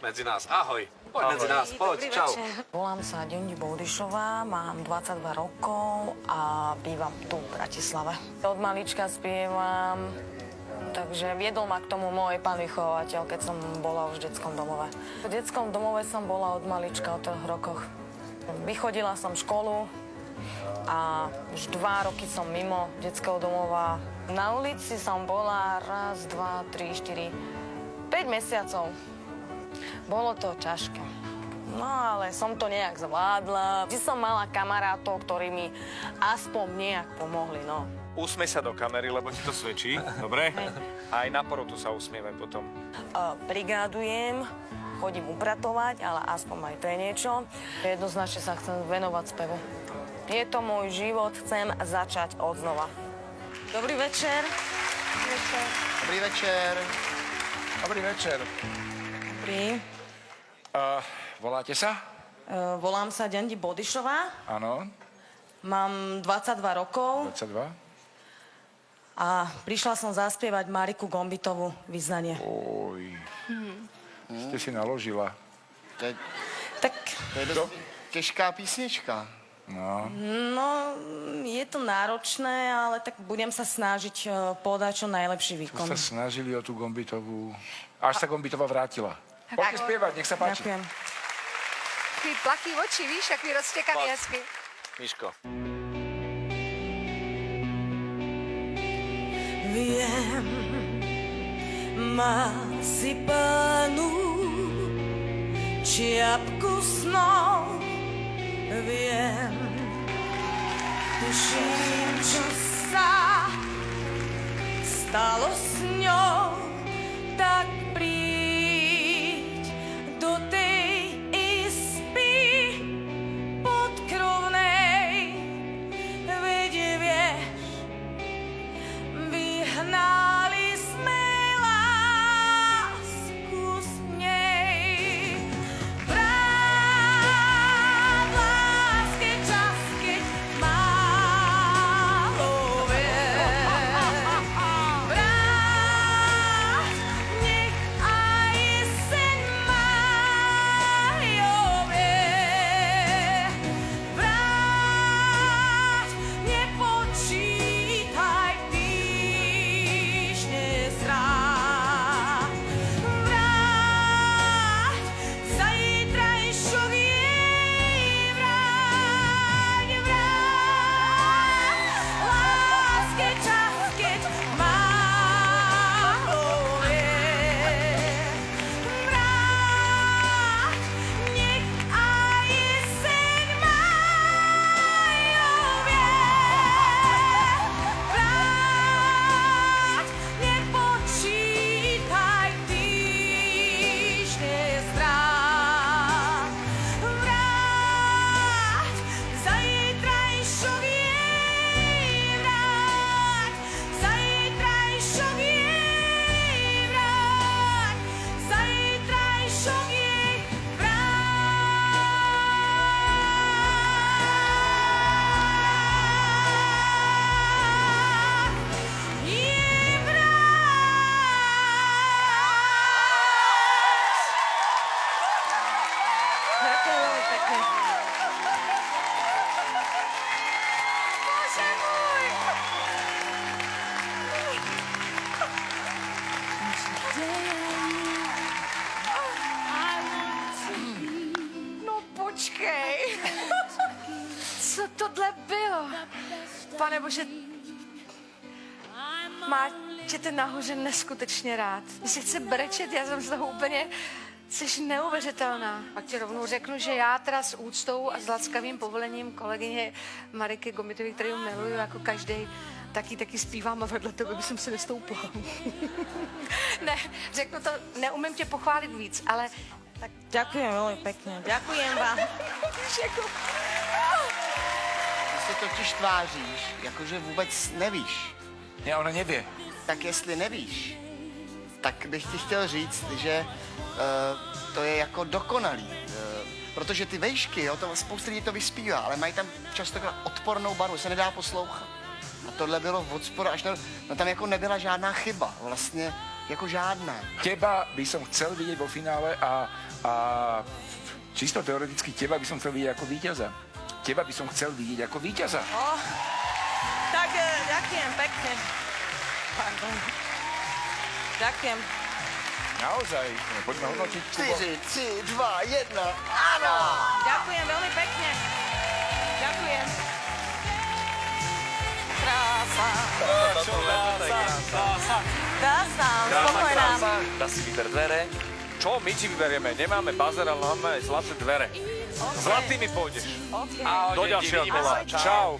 medzi nás. Ahoj. Poď medzi nás, poď, čau. Volám sa Dendi Boudišová, mám 22 rokov a bývam tu v Bratislave. Od malička spievam, takže viedol ma k tomu môj pán vychovateľ, keď som bola už v detskom domove. V detskom domove som bola od malička, od 3 rokoch. Vychodila som školu a už 2 roky som mimo detského domova. Na ulici som bola 1, 2, 3, 4, 5 mesiacov. Bolo to ťažké. No ale som to nejak zvládla. Vždy som mala kamarátov, ktorí mi aspoň nejak pomohli, no. Usmej sa do kamery, lebo ti to svedčí, dobre? Aj na porotu sa usmievaj potom. Brigádujem, chodím upratovať, ale aspoň aj to je niečo. Jednoznačne sa chcem venovať spevu. Je to môj život, chcem začať odznova. Dobrý večer. Dobrý večer. Dobrý večer. Dobrý. Voláte sa? Volám sa Dendi Boudišová, Áno, mám 22 rokov 22. a prišla som zaspievať Mariku Gombitovú Vyznanie. Oj, ste si naložila. To je, Tak, to je dost těžká písnička. no, je to náročné, ale tak budem sa snažiť podať čo najlepší výkon. Sa snažili o tú Gombitovú, až sa Gombitová vrátila. Poďte spievať, nech sa páči. Ďakujem. Takový plachý oči, víš, jaký roztěkaný hezky. Miško. Viem, má si plnú čiapku snov. Viem, tuším, čo sa stalo s ňou, tak príď do tej izby podkrovnej, veď vieš, vyhnali sme lásku z nej. Vráť láske čas, keď málo vieš. Vráť, nech aj jeseň májovie. Vráť, nepočítaj týždne strát. Vráť, zajtrajšok jej vráť. Vráť, láske čas, keď málo vieš. Vráť, nech aj jeseň májovie. Vráť, nepočítaj týždne strát. Vráť, zajtrajšok jej vráť. Zajtrajšok jej vráť. Zajtrajšok jej vráť. Jej vráť. Ďakujem veľmi pekne. Bože můj. No počkej. Co tohle bylo? Pane Bože, máte nahoře neskutečně rád. Když se chce brečet, já jsem z toho úplně... Jsi neuvěřitelná. A ti rovnou řeknu, že já teda s úctou a s laskavým povolením kolegyně Mariky Gombitový, kterou miluju jako každý, taky zpívám a vedle tebe bych si nestoupla. Ne, řeknu to, neumím tě pochválit víc, ale tak Ďakujem veľmi pekne. Ďakujem vám. Ty se totiž tváříš, jakože vůbec nevíš. Ne, ona nevie. Tak jestli nevíš, tak bych ti chtěl říct, že to je jako dokonalý. Protože ty vejšky, jo, to spousta lidí to vyspívá, ale mají tam často odpornou barvu, se nedá poslouchat. A tohle bylo od sporu až no tam jako nebyla žádná chyba. Vlastně Jako žádná. Teba by som chcel vidieť vo finále a čisto teoreticky teba by som chcel vidieť ako víťaza. Teba by som chcel vidieť ako víťaza. Tak ďakujem pekne. Pardon. Ďakujem. Naozaj, poďme hodnotiť. 4, 3, 2, 1, áno! Ďakujem veľmi pekne. Ďakujem. Krása. Krása, spokojná. Dá si vyber dvere. Čo my ti vyberieme? Nemáme bazar, ale máme zlaté dvere. Zlatými pôjdeš. Okay. Do ďalšieho kola. Čau.